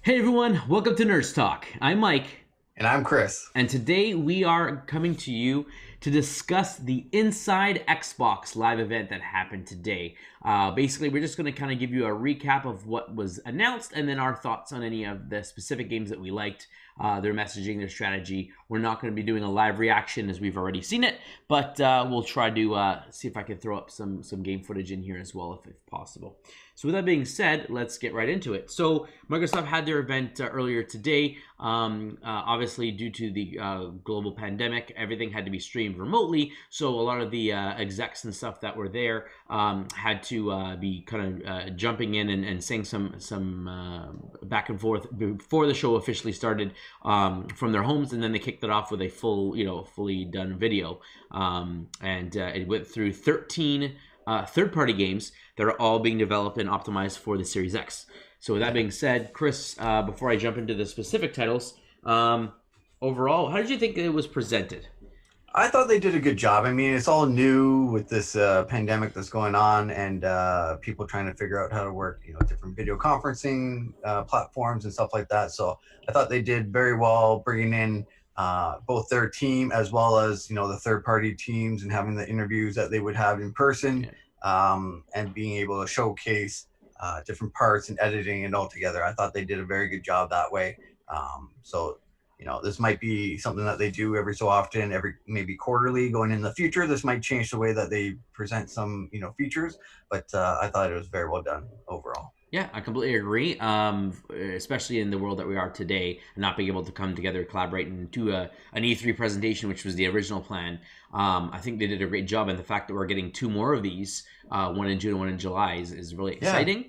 Hey everyone, welcome to Nerds Talk. I'm Mike, And I'm Chris. and today we are coming to you to discuss the Inside Xbox live event that happened today. Basically, we're just going to kind of give you a recap of what was announced and then our thoughts on any of the specific games that we liked, their messaging, their strategy. We're not going to be doing a live reaction as we've already seen it, but we'll try to see if I can throw up some game footage in here as well if possible. So with that being said, let's get right into it. So Microsoft had their event earlier today. Obviously, due to the global pandemic, everything had to be streamed remotely. So a lot of the execs and stuff that were there had to be kind of jumping in and saying some back and forth before the show officially started from their homes, and then they kicked it off with a fully done video, and it went through 13 third-party games that are all being developed and optimized for the Series X. So with that being said, Chris, before I jump into the specific titles, overall, how did you think it was presented? I thought they did a good job. I mean, it's all new with this pandemic that's going on, and people trying to figure out how to work, different video conferencing platforms and stuff like that. So I thought they did very well, bringing in both their team as well as the third-party teams and having the interviews that they would have in person, and being able to showcase different parts and editing it all together. I thought they did a very good job that way. So this might be something that they do every so often, every maybe quarterly going in the future. This might change the way that they present some, features, but I thought it was very well done overall. Yeah, I completely agree. Especially in the world that we are today, and not being able to come together, collaborate, and do an E3 presentation, which was the original plan. I think they did a great job, and the fact that we're getting two more of these, one in June and one in July, is really exciting.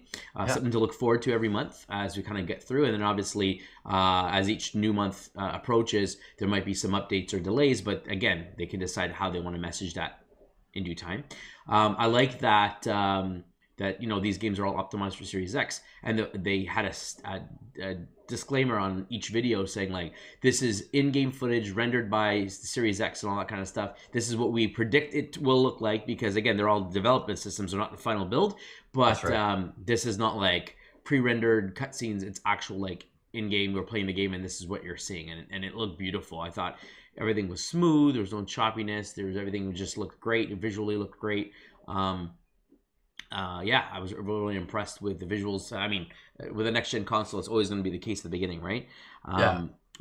Something to look forward to every month as we kind of get through. And then obviously, as each new month approaches, there might be some updates or delays, but again, they can decide how they want to message that in due time. I like that. That these games are all optimized for Series X, and they had a disclaimer on each video saying like, this is in-game footage rendered by Series X and all that kind of stuff. This is what we predict it will look like, because again, they're all development systems, they're not the final build, but right. This is not like pre-rendered cutscenes. It's actual like in-game, we're playing the game and this is what you're seeing, and it looked beautiful. I thought everything was smooth, there was no choppiness, everything just looked great, it visually looked great. I was really impressed with the visuals. I mean, with a next-gen console, it's always going to be the case at the beginning, right?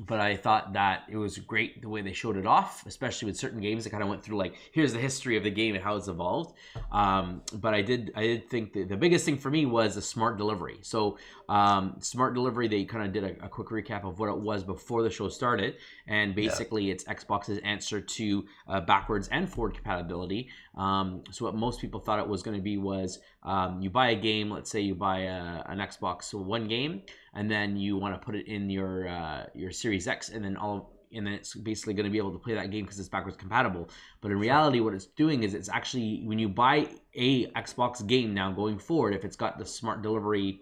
But I thought that it was great the way they showed it off, especially with certain games that kind of went through like, here's the history of the game and how it's evolved. But I did think the biggest thing for me was the smart delivery. So smart delivery, they kind of did a quick recap of what it was before the show started, and basically it's Xbox's answer to backwards and forward compatibility. So what most people thought it was going to be was you buy a game, let's say you buy an Xbox One game, and then you want to put it in your Series X, and then it's basically going to be able to play that game because it's backwards compatible. But in reality, what it's doing is it's actually, when you buy a Xbox game now going forward, if it's got the smart delivery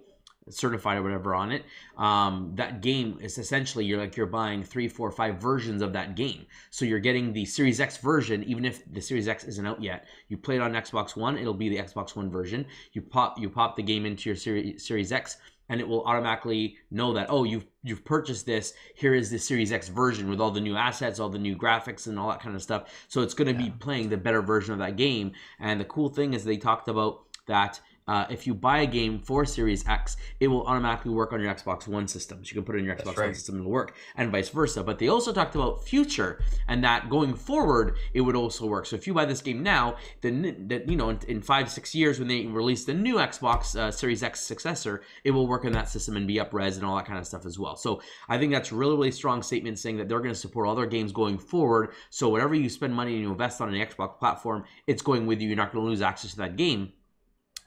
certified or whatever on it, that game is essentially, you're buying 3, 4, 5 versions of that game. So you're getting the Series X version, even if the Series X isn't out yet. You play it on Xbox One, it'll be the Xbox One version. You pop the game into your Series X, and it will automatically know that, oh, you've purchased this. Here is the Series X version with all the new assets, all the new graphics, and all that kind of stuff. So it's going to be playing the better version of that game. And the cool thing is they talked about that if you buy a game for Series X, it will automatically work on your Xbox One system. So you can put it in your Xbox One system and it'll work, and vice versa. But they also talked about future, and that going forward, it would also work. So if you buy this game now, then in 5-6 years when they release the new Xbox Series X successor, it will work on that system and be up-res and all that kind of stuff as well. So I think that's really, really strong statement saying that they're going to support all their games going forward. So whatever you spend money and you invest on an Xbox platform, it's going with you. You're not going to lose access to that game.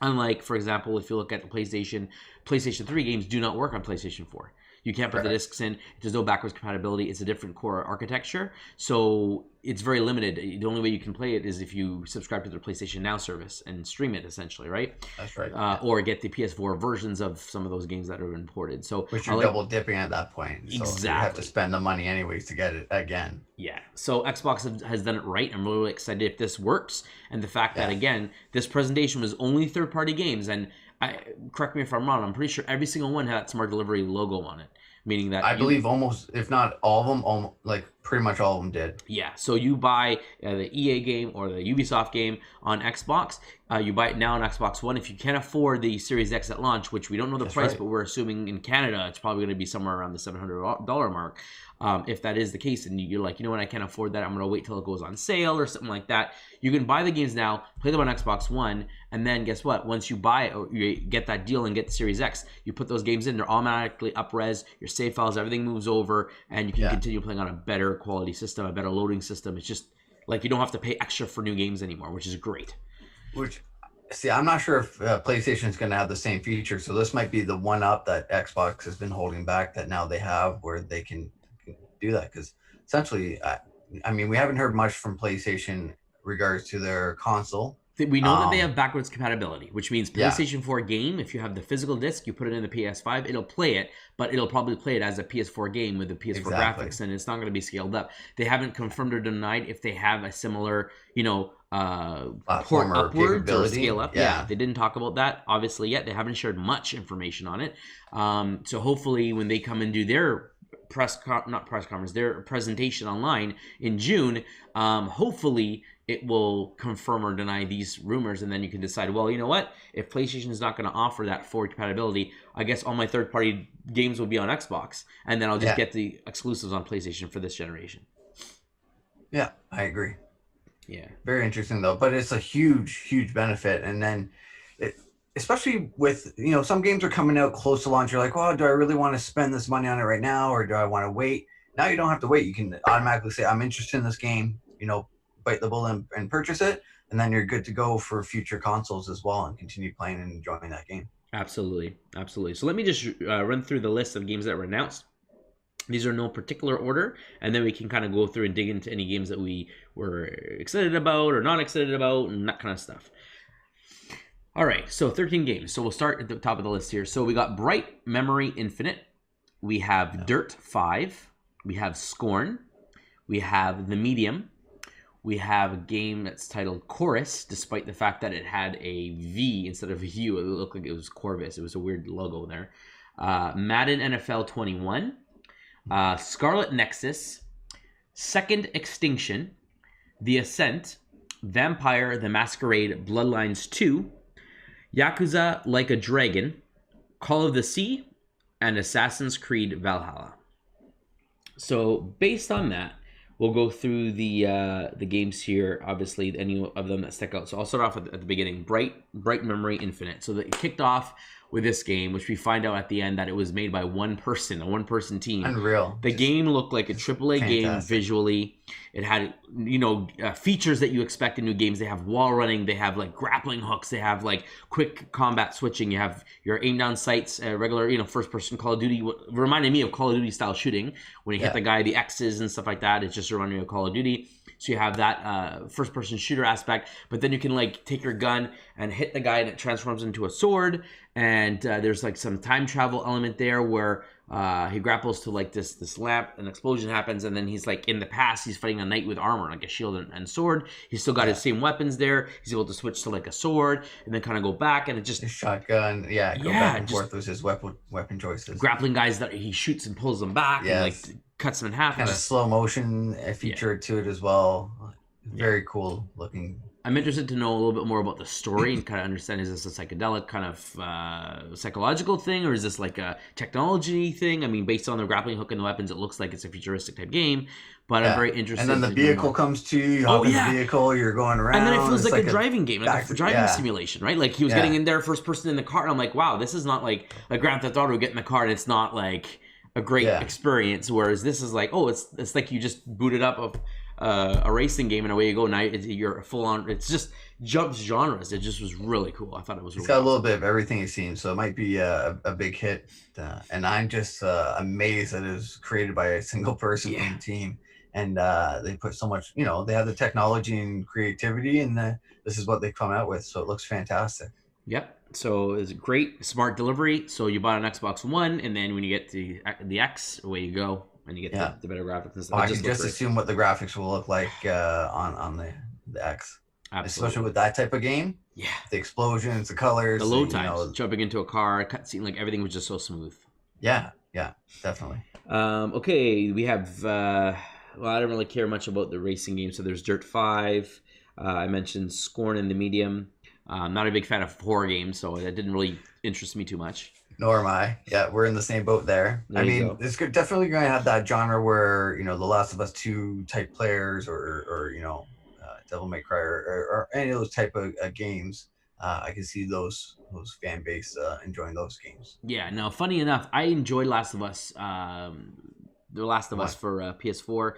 Unlike, for example, if you look at the PlayStation 3 games do not work on PlayStation 4. You can't put the discs in. There's no backwards compatibility. It's a different core architecture. So it's very limited. The only way you can play it is if you subscribe to their PlayStation Now service and stream it, essentially, right? That's right. Or get the PS4 versions of some of those games that are imported. So which you're double dipping at that point. So exactly. You have to spend the money anyways to get it again. Yeah. So Xbox has done it right. I'm really excited if this works. And the fact that, again, this presentation was only third-party games. And correct me if I'm wrong, I'm pretty sure every single one had that smart delivery logo on it. meaning that I believe almost, if not all of them, like pretty much all of them did. Yeah, so you buy the EA game or the Ubisoft game on Xbox. You buy it now on Xbox One. If you can't afford the Series X at launch, which we don't know the price, but we're assuming in Canada it's probably going to be somewhere around the $700 mark. If that is the case, and you're like, you know what, I can't afford that, I'm going to wait till it goes on sale or something like that. You can buy the games now, play them on Xbox One, and then guess what? Once you buy it, or you get that deal and get the Series X, you put those games in, they're automatically up-res, your save files, everything moves over, and you can continue playing on a better quality system, a better loading system. It's just like you don't have to pay extra for new games anymore, which is great. See, I'm not sure if PlayStation is going to have the same feature, so this might be the one up that Xbox has been holding back that now they have, where they can do that. Because essentially, I mean, we haven't heard much from PlayStation regards to their console. We know that they have backwards compatibility, which means PlayStation 4 game, if you have the physical disc, you put it in the PS5, it'll play it, but it'll probably play it as a PS4 game with the PS4 graphics, and it's not going to be scaled up. They haven't confirmed or denied if they have a similar, port upwards or scale up. Yeah, they didn't talk about that, obviously, yet. They haven't shared much information on it. So hopefully when they come and do their their presentation online in June, hopefully it will confirm or deny these rumors, and then you can decide, well, you know what, if PlayStation is not going to offer that forward compatibility, I guess all my third-party games will be on Xbox, and then I'll just get the exclusives on PlayStation for this generation. Yeah, I agree. Yeah, very interesting though, but it's a huge benefit. And then especially with, some games are coming out close to launch, you're like, well, do I really want to spend this money on it right now, or do I want to wait? Now you don't have to wait. You can automatically say, I'm interested in this game, bite the bullet and purchase it, and then you're good to go for future consoles as well and continue playing and enjoying that game. Absolutely. So let me just run through the list of games that were announced. These are no particular order, and then we can kind of go through and dig into any games that we were excited about or not excited about and that kind of stuff. All right, so 13 games. So we'll start at the top of the list here. So we got Bright Memory Infinite. We have Dirt 5. We have Scorn. We have The Medium. We have a game that's titled Chorus, despite the fact that it had a V instead of a U. It looked like it was Corvus. It was a weird logo there. Madden NFL 21. Scarlet Nexus. Second Extinction. The Ascent. Vampire the Masquerade Bloodlines 2. Yakuza Like a Dragon. Call of the Sea. And Assassin's Creed Valhalla. So based on that, we'll go through the games here, obviously, any of them that stick out. So I'll start off at the beginning. Bright Memory Infinite. So it kicked off with this game, which we find out at the end that it was made by one person, a one-person team. Unreal. The game looked like a AAA game visually. It had, features that you expect in new games. They have wall running. They have, grappling hooks. They have, quick combat switching. You have your aim-down sights, regular, first-person Call of Duty. Reminded me of Call of Duty-style shooting. When you hit the guy, the X's and stuff like that, it's just reminding me of Call of Duty. So you have that first-person shooter aspect, but then you can take your gun and hit the guy, and it transforms into a sword. And there's some time travel element there where he grapples to this lamp, an explosion happens, and then he's in the past he's fighting a knight with armor, a shield and sword. He's still got his same weapons there. He's able to switch to a sword and then kind of go back, and it just his shotgun, go back and forth with his weapon choices. Grappling guys that he shoots and pulls them back, and cuts them in half. Kind of slow motion feature to it as well. Very cool looking. I'm interested to know a little bit more about the story and kind of understand, is this a psychedelic kind of psychological thing, or is this a technology thing? I mean, based on the grappling hook and the weapons, it looks like it's a futuristic type game, but I'm very interested. And then the vehicle comes to you, hop in the vehicle, you're going around. And then it feels like a driving game, a driving simulation, right? He was getting in there, first person in the car, and I'm like, wow, this is not like Grand Theft Auto, get in the car, and it's not a great experience, whereas this is it's like you just booted up a racing game and away you go. Now you're full on. It's just jumps genres. It just was really cool. I thought it was. It's got a little bit of everything you've seen, so it might be a big hit. And I'm just amazed that it was created by a single person from the team, and they put so much. They have the technology and creativity, and this is what they come out with. So it looks fantastic. Yep. So it's great, smart delivery. So you bought an Xbox One, and then when you get the X, away you go. And you get the better graphics and stuff. I can just assume what the graphics will look like on the X. Absolutely. Especially with that type of game. Yeah. The explosions, the colors. The load times, jumping into a car, cutscene, everything was just so smooth. Yeah. Yeah, definitely. Okay, we have. Well, I don't really care much about the racing game. So there's Dirt 5. I mentioned Scorn in the Medium. I'm not a big fan of horror games, so that didn't really interest me too much. Nor am I. Yeah, we're in the same boat there. There I you mean, go. it's definitely going to have that genre where The Last of Us 2 type players, or Devil May Cry, or any of those type of games. I can see those fan base enjoying those games. Yeah, no, funny enough, I enjoyed Last of Us, The Last of Us One. for PS4,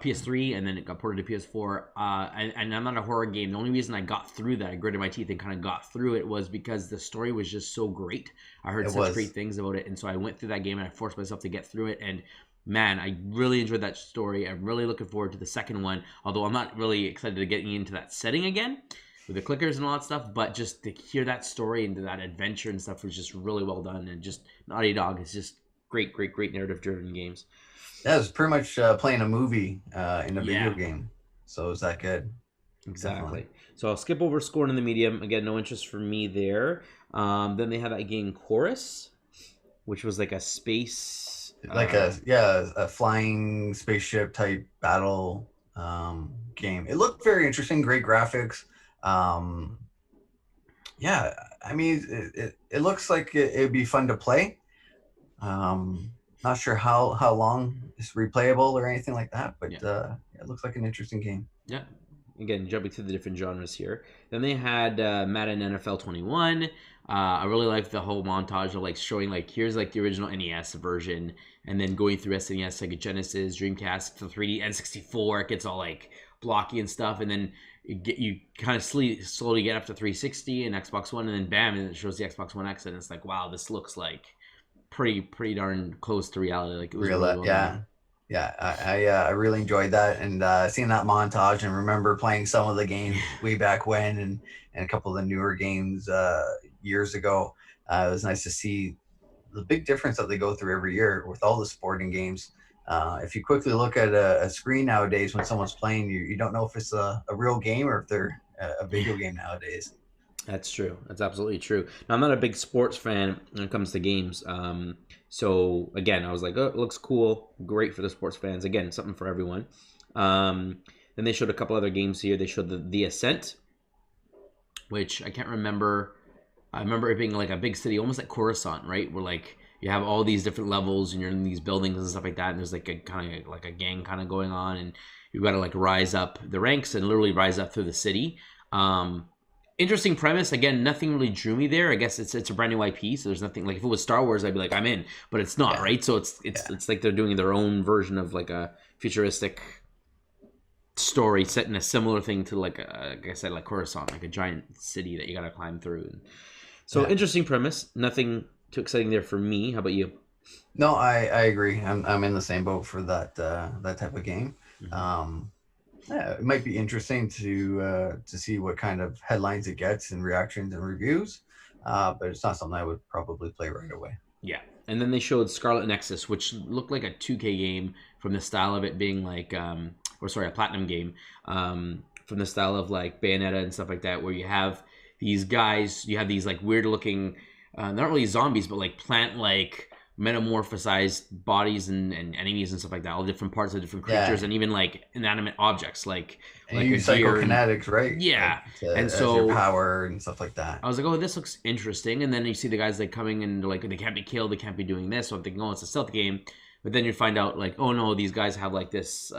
PS3, and then it got ported to PS4. And I'm not a horror game. The only reason I got through that, I gritted my teeth and kind of got through it, was because the story was just so great. I heard It such great was. things about it, and so I went through that game and I forced myself to get through it. And man, I really enjoyed that story. I'm really looking forward to the second one, although I'm not really excited to get into that setting again with the clickers and all that stuff, but just to hear that story and that adventure and stuff was just really well done. And just Naughty Dog is just great narrative driven games. Yeah, it was pretty much playing a movie in a video Yeah, game. So it was that good. Definitely. exactly. So I'll skip over Scorn in the Medium. Again, no interest for me there. Then they have that game Chorus, which was like a space. Like a flying spaceship type battle game. It looked very interesting, great graphics. Um, yeah, I mean, it looks like it'd be fun to play. Not sure how long it's replayable or anything like that, but Yeah, it looks like an interesting game. yeah. Again, jumping to the different genres here. Then they had Madden NFL 21. I really liked the whole montage of like showing like here's like the original NES version, and then going through SNES, like a Genesis, Dreamcast, the 3D, N64. It gets all like blocky and stuff, and then you kind of slowly get up to 360 and Xbox One, and then bam, and it shows the Xbox One X, and it's like wow, this looks like pretty darn close to reality. Like it was really well done. Yeah, yeah. I really enjoyed that, and seeing that montage, and remember playing some of the games way back when, and a couple of the newer games years ago. It was nice to see the big difference that they go through every year with all the sporting games. If you quickly look at a screen nowadays when someone's playing, you don't know if it's a real game or if they're a video game nowadays. That's true. That's absolutely true. Now, I'm not a big sports fan when it comes to games. So again, I was like, oh, it looks cool, great for the sports fans. Again, something for everyone. Then they showed a couple other games here. They showed the Ascent, which I can't remember. I remember it being like a big city, almost like Coruscant, right? Where like you have all these different levels and you're in these buildings and stuff like that. And there's like a kind of like a gang kind of going on, and you've got to like rise up the ranks and literally rise up through the city. Um, Interesting premise. Again, nothing really drew me there. I guess it's a brand new IP, so there's nothing like if it was Star Wars, I'd be like I'm in, but it's not, Yeah, right? So it's yeah. it's like they're doing their own version of like a futuristic story set in a similar thing to like I said, like Coruscant, like a giant city that you got to climb through. So Yeah. interesting premise. Nothing too exciting there for me. How about you? No, I agree. I'm in the same boat for that type of game. Mhm. Um, yeah, it might be interesting to see what kind of headlines it gets and reactions and reviews, but it's not something I would probably play right away. Yeah. And then they showed Scarlet Nexus, which looked like a 2K game from the style of it being like, or sorry, a Platinum game, from the style of like Bayonetta and stuff like that, where you have these guys, you have these like weird looking, not really zombies, but like plant like metamorphosized bodies and enemies and stuff like that, all different parts of different Yeah, creatures and even like inanimate objects and you like a use deer and psychokinetics, right? yeah. Like And as your so power and stuff like that. I was like, oh, this looks interesting. And then you see the guys like coming and like they can't be killed, they can't be doing this. So I'm thinking, oh, it's a stealth game. But then you find out like, oh no, these guys have like this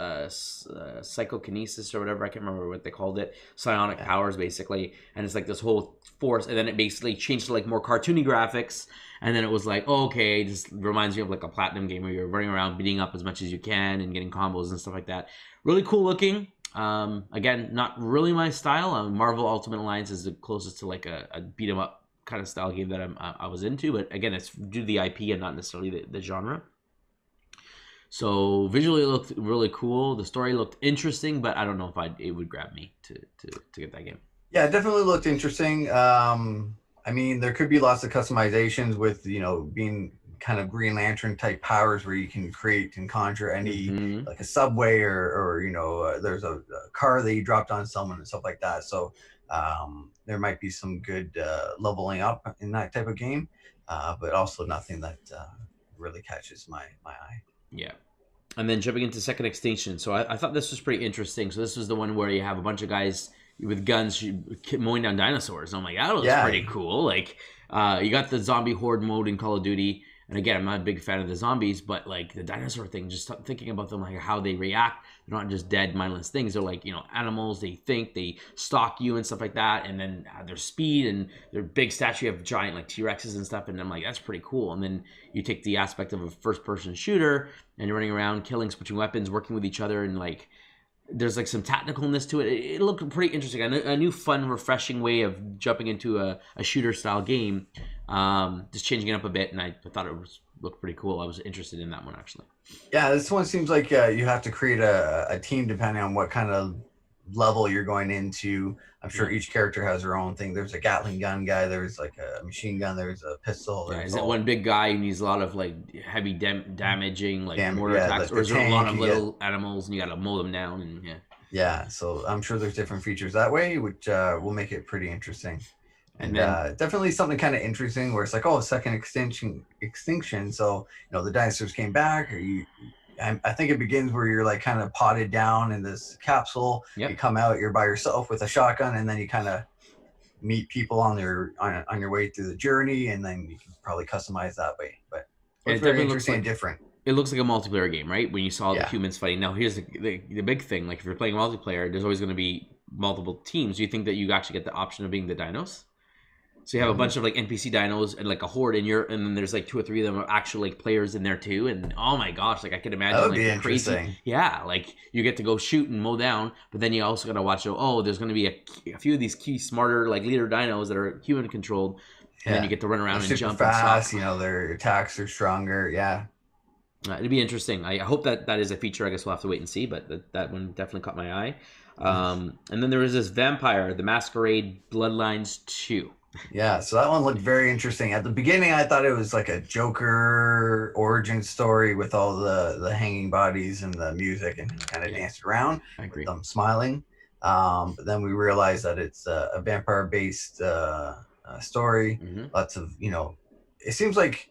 psychokinesis or whatever. I can't remember what they called it. Psionic Yeah, powers basically, and it's like this whole force. And then it basically changed to like more cartoony graphics. And then it was like, oh, okay, it just reminds me of like a Platinum game where you're running around beating up as much as you can and getting combos and stuff like that. Really cool looking. Again, not really my style. Marvel Ultimate Alliance is the closest to like a beat 'em up kind of style game that I was into. But again, it's due to the IP and not necessarily the genre. So visually, it looked really cool. The story looked interesting, but I don't know if it would grab me to get that game. yeah, it definitely looked interesting. I mean, there could be lots of customizations with being kind of Green Lantern type powers where you can create and conjure any Hmm. like a subway or there's a car that you dropped on someone and stuff like that. So there might be some good leveling up in that type of game, but also nothing that really catches my eye. Yeah. And then jumping into Second Extinction. So I thought this was pretty interesting. So this was the one where you have a bunch of guys with guns mowing down dinosaurs. And I'm like, that looks Yeah, pretty cool. Like, you got the zombie horde mode in Call of Duty. And again, I'm not a big fan of the zombies, but like the dinosaur thing, just thinking about them, like how they react. They're not just dead, mindless things. They're like, animals. They think, they stalk you and stuff like that. And then their speed and their big statue of giant like T-Rexes and stuff. And I'm like, that's pretty cool. And then you take the aspect of a first-person shooter and you're running around, killing, switching weapons, working with each other, and like there's like some tacticalness to it. It looked pretty interesting. A new, fun, refreshing way of jumping into a shooter style game, just changing it up a bit, and I thought it looked pretty cool. I was interested in that one actually. yeah. This one seems like you have to create a team depending on what kind of level you're going into. I'm sure each character has their own thing. There's a Gatling gun guy. There's like a machine gun. There's a pistol. Yeah, There's is that one big guy who needs a lot of like heavy damaging like mortar attacks, like or is there a lot of little animals and you got to mow them down? And yeah. So I'm sure there's different features that way, which will make it pretty interesting. And then, definitely something kind of interesting where it's like, oh, second extinction. So the dinosaurs came back, or I think it begins where you're like kind of potted down in this capsule. Yep. You come out, you're by yourself with a shotgun, and then you kind of meet people on your way through the journey, and then you can probably customize that way. But it's very interesting and different. It looks like a multiplayer game, right? When you saw the humans fighting. Now, here's the big thing. Like, if you're playing multiplayer, there's always going to be multiple teams. Do you think that you actually get the option of being the dinos? So you have a bunch of like NPC dinos and like a horde, and then there's like 2 or 3 of them are actual like players in there too. And oh my gosh, like I could imagine that would like be interesting. Crazy, yeah, like you get to go shoot and mow down, but then you also got to watch. Oh, there's going to be a few of these key smarter like leader dinos that are human controlled, and then you get to run around and jump fast. and stuff. Their attacks are stronger. Yeah. It'd be interesting. I hope that is a feature. I guess we'll have to wait and see, but that one definitely caught my eye. And then there was this Vampire, the Masquerade Bloodlines 2. Yeah, so that one looked very interesting. At the beginning, I thought it was like a Joker origin story with all the hanging bodies and the music and kind of danced around. I agree. With them smiling. But then we realized that it's a vampire-based story. Lots of, it seems like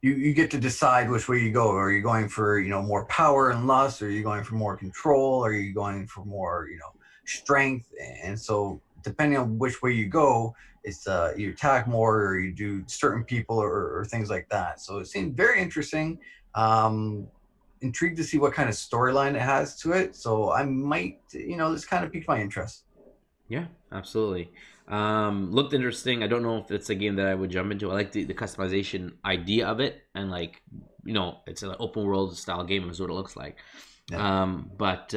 you get to decide which way you go. Are you going for, more power and lust? Or are you going for more control? Or are you going for more, strength? And so depending on which way you go, it's you attack more or you do certain people or things like that. So it seemed very interesting. Intrigued to see what kind of storyline it has to it. So I might, this kind of piqued my interest. Yeah, absolutely. Looked interesting. I don't know if it's a game that I would jump into. I like the customization idea of it, and like it's an open world style game is what it looks like. Yeah. But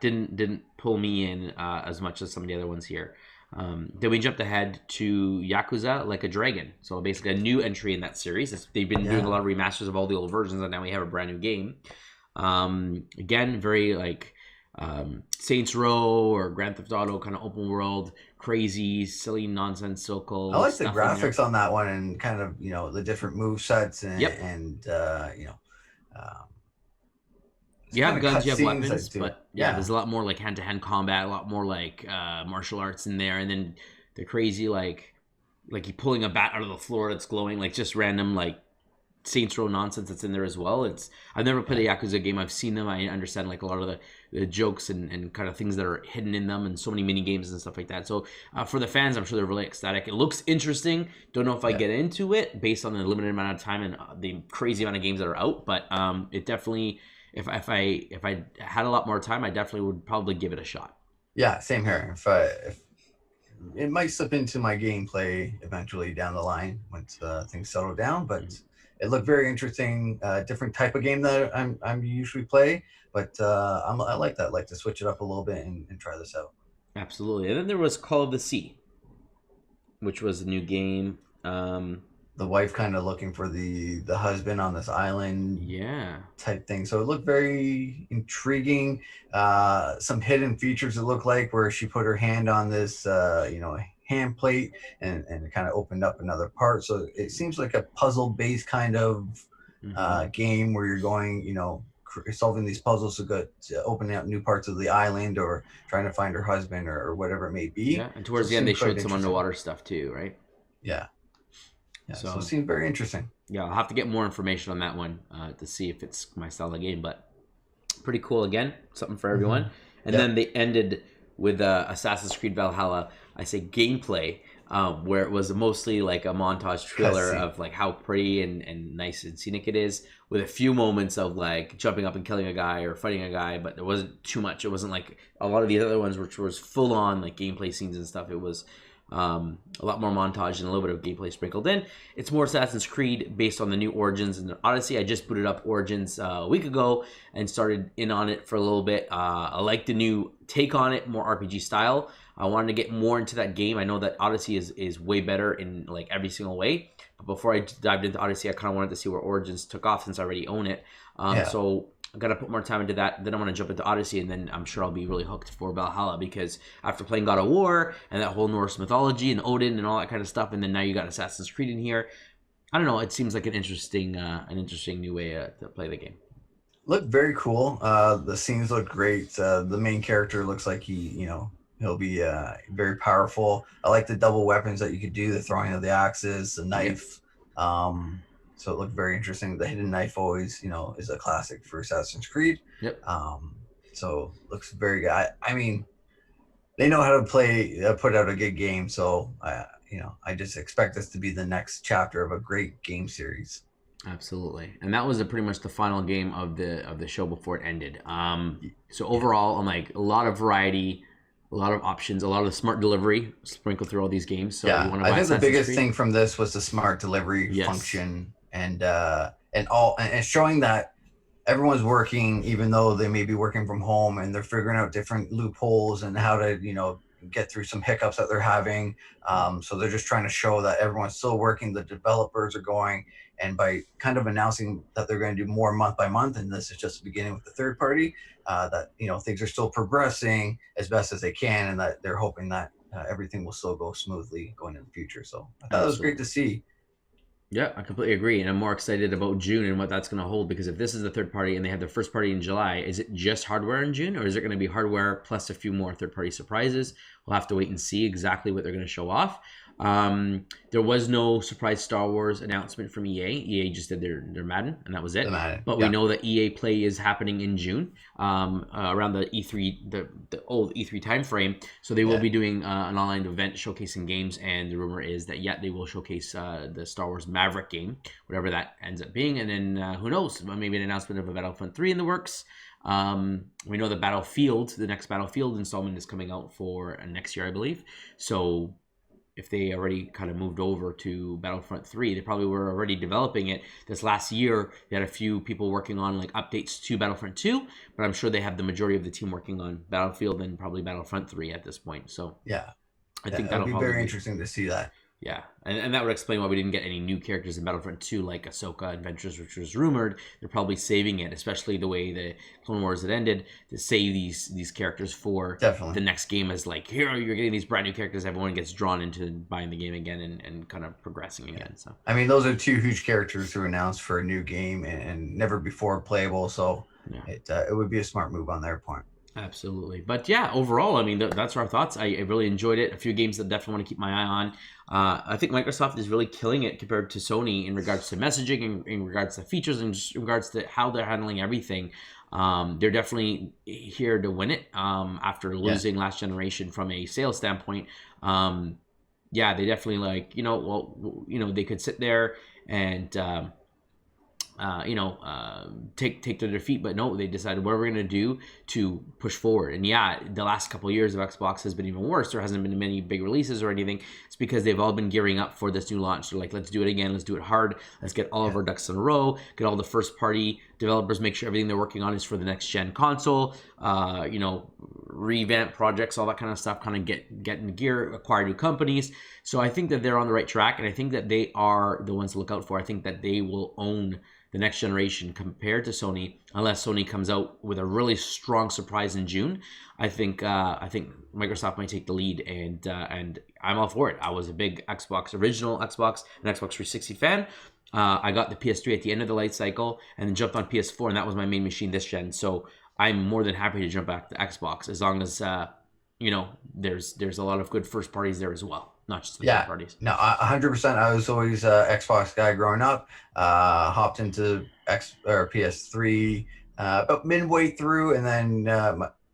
didn't pull me in as much as some of the other ones here. Then we jumped ahead to Yakuza Like a Dragon. So basically a new entry in that series. They've been doing a lot of remasters of all the old versions, and now we have a brand new game. Again, very like Saints Row or Grand Theft Auto kind of open world, crazy, silly, nonsensical. I like the graphics on that one and kind of the different move sets and you have guns, you have weapons, but there's a lot more like hand-to-hand combat, a lot more like martial arts in there, and then the crazy like you pulling a bat out of the floor that's glowing, like just random like Saints Row nonsense that's in there as well. I've never played a Yakuza game. I've seen them. I understand like a lot of the jokes and kind of things that are hidden in them, and so many mini games and stuff like that. So for the fans, I'm sure they're really ecstatic. It looks interesting. Don't know if I get into it based on the limited amount of time and the crazy amount of games that are out, but it definitely. If I had a lot more time, I definitely would probably give it a shot. Yeah, same here. If it might slip into my gameplay eventually down the line once things settle down, but it looked very interesting. Different type of game that I'm usually play, but I like that. I like to switch it up a little bit and try this out. Absolutely. And then there was Call of the Sea, which was a new game. The wife kind of looking for the husband on this island type thing. So it looked very intriguing. Some hidden features it looked like where she put her hand on this hand plate and it kind of opened up another part. So it seems like a puzzle based kind of game where you're going solving these puzzles to opening up new parts of the island or trying to find her husband or whatever it may be. Yeah, and towards the end they showed some underwater stuff too, right? Yeah. Yeah, so it seemed very interesting. Yeah, I'll have to get more information on that one to see if it's my style of game, but pretty cool again, something for everyone. And then they ended with Assassin's Creed Valhalla, I say gameplay, where it was mostly like a montage trailer of like how pretty and nice and scenic it is, with a few moments of like jumping up and killing a guy or fighting a guy, but there wasn't too much. It wasn't like a lot of the other ones, which was full on like gameplay scenes and stuff. It was a lot more montage and a little bit of gameplay sprinkled in. It's more Assassin's Creed based on the new Origins and Odyssey. I just booted up Origins a week ago and started in on it for a little bit. I like the new take on it, more RPG style. I wanted to get more into that game. I know that Odyssey is way better in like every single way. But before I dived into Odyssey, I kind of wanted to see where Origins took off since I already own it. So I got to put more time into that. Then I'm going to jump into Odyssey, and then I'm sure I'll be really hooked for Valhalla, because after playing God of War and that whole Norse mythology and Odin and all that kind of stuff, and then now you got Assassin's Creed in here, I don't know. It seems like an interesting new way to play the game. Looked very cool. The scenes look great. The main character looks like he'll be very powerful. I like the double weapons that you could do, the throwing of the axes, the knife. So it looked very interesting. The hidden knife always, is a classic for Assassin's Creed. So looks very good. I mean, they know how to put out a good game. So I just expect this to be the next chapter of a great game series. Absolutely. And that was pretty much the final game of the show before it ended. So overall, I'm like, a lot of variety, a lot of options, a lot of smart delivery sprinkled through all these games. So I think the biggest thing from this was the smart delivery function, and showing that everyone's working, even though they may be working from home, and they're figuring out different loopholes and how to get through some hiccups that they're having. So they're just trying to show that everyone's still working, the developers are going, and by kind of announcing that they're going to do more month by month, and this is just the beginning with the third party, that things are still progressing as best as they can, and that they're hoping that everything will still go smoothly going in the future. So I thought it was great to see. Yeah, I completely agree. And I'm more excited about June and what that's going to hold, because if this is the third party and they have their first party in July, is it just hardware in June, or is it going to be hardware plus a few more third-party surprises? We'll have to wait and see exactly what they're going to show off. There was no surprise Star Wars announcement from EA. EA just did their Madden, and that was it. But we know that EA Play is happening in June, around the E3, the old E3 timeframe. So they will be doing an online event showcasing games, and the rumor is that they will showcase the Star Wars Maverick game, whatever that ends up being, and then who knows, maybe an announcement of a Battlefront 3 in the works. We know the the next Battlefield installment is coming out for next year, I believe. So if they already kind of moved over to Battlefront 3, they probably were already developing it. This last year, they had a few people working on like updates to Battlefront 2, but I'm sure they have the majority of the team working on Battlefield and probably Battlefront 3 at this point. So I think that'll be very interesting to see that. Yeah, and that would explain why we didn't get any new characters in Battlefront 2 like Ahsoka and Ventress, which was rumored. They're probably saving it, especially the way the Clone Wars had ended, to save these characters for the next game as like, here, you're getting these brand new characters. Everyone gets drawn into buying the game again and kind of progressing again. So I mean, those are two huge characters who are announced for a new game and never before playable. So it would be a smart move on their part. Absolutely. But yeah, overall, I mean, that's our thoughts. I really enjoyed it. A few games that definitely want to keep my eye on. I think Microsoft is really killing it compared to Sony in regards to messaging, in regards to features, and just in regards to how they're handling everything. They're definitely here to win it after losing last generation from a sales standpoint. They definitely they could sit there and take their defeat, but no, they decided, what are we going to do to push forward? And the last couple of years of Xbox has been even worse. There hasn't been many big releases or anything. It's because they've all been gearing up for this new launch. They're like, let's do it again, let's do it hard, let's get all of our ducks in a row, get all the first party developers, make sure everything they're working on is for the next gen console, revamp projects, all that kind of stuff, kind of get in gear, acquire new companies. So I think that they're on the right track, and I think that they are the ones to look out for. I think that they will own the next generation compared to Sony, unless Sony comes out with a really strong surprise in June. I think Microsoft might take the lead, and I'm all for it. I was a big original Xbox and Xbox 360 fan. I got the PS3 at the end of the life cycle, and then jumped on PS4, and that was my main machine this gen. So I'm more than happy to jump back to Xbox, as long as there's a lot of good first parties there as well. not just the third Yeah, parties. no, 100%. I was always a Xbox guy growing up. Hopped into X or PS3 about midway through, and then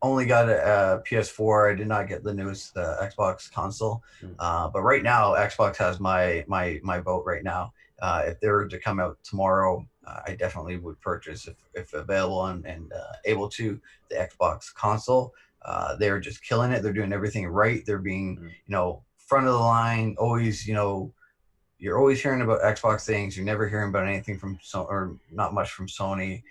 only got a PS4. I did not get the newest Xbox console. But right now, Xbox has my vote right now. If they were to come out tomorrow, I definitely would purchase if available and able to the Xbox console. They're just killing it. They're doing everything right. They're being, front of the line. Always, you're always hearing about Xbox things. You're never hearing about anything from or not much from Sony.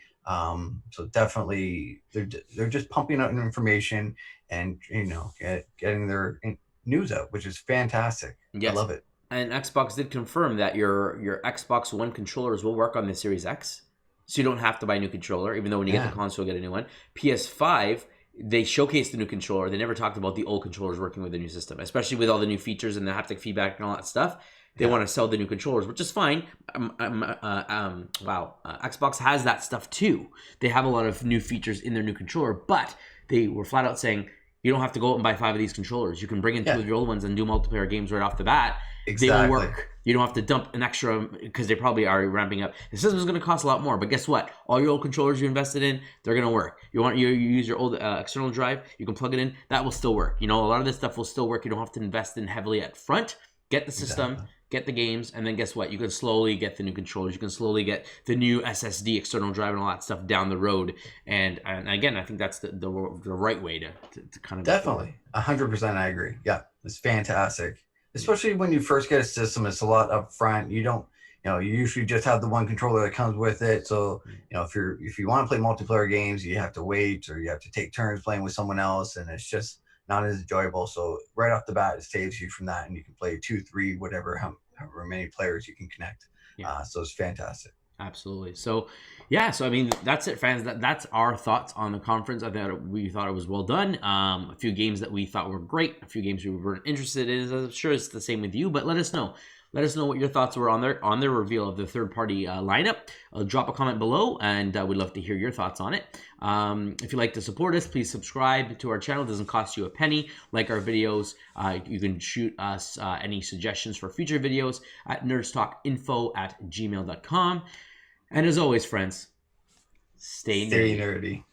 So definitely, they're just pumping out information and getting their news out, which is fantastic. Yes. I love it. And Xbox did confirm that your Xbox One controllers will work on the Series X, so you don't have to buy a new controller. Even though when you get the console, you get a new one. PS5. They showcased the new controller. They never talked about the old controllers working with the new system, especially with all the new features and the haptic feedback and all that stuff. They want to sell the new controllers, which is fine. Xbox has that stuff too. They have a lot of new features in their new controller, but they were flat out saying, you don't have to go out and buy 5 of these controllers. You can bring in 2 of your old ones and do multiplayer games right off the bat. Exactly. They will work. You don't have to dump an extra, because they probably are ramping up. The system is going to cost a lot more, but guess what? All your old controllers you invested in, they're going to work. You use your old external drive, you can plug it in. That will still work. A lot of this stuff will still work. You don't have to invest in heavily at front. Get the system, get the games, and then guess what? You can slowly get the new controllers. You can slowly get the new SSD external drive and all that stuff down the road. And again, I think that's the right way to kind of definitely 100%. I agree. Yeah, it's fantastic. Especially when you first get a system, it's a lot up front. You don't, you usually just have the one controller that comes with it. So, if you want to play multiplayer games, you have to wait or you have to take turns playing with someone else, and it's just not as enjoyable. So right off the bat, it saves you from that, and you can play 2, 3, whatever, however many players you can connect. So it's fantastic. Absolutely. So I mean, that's it, fans. That's our thoughts on the conference. We thought it was well done. A few games that we thought were great, a few games we weren't interested in. I'm sure it's the same with you, but let us know. Let us know what your thoughts were on their reveal of the third-party lineup. Drop a comment below, and we'd love to hear your thoughts on it. If you'd like to support us, please subscribe to our channel. It doesn't cost you a penny. Like our videos. You can shoot us any suggestions for future videos at nerdstalkinfo@gmail.com. And as always, friends, stay nerdy.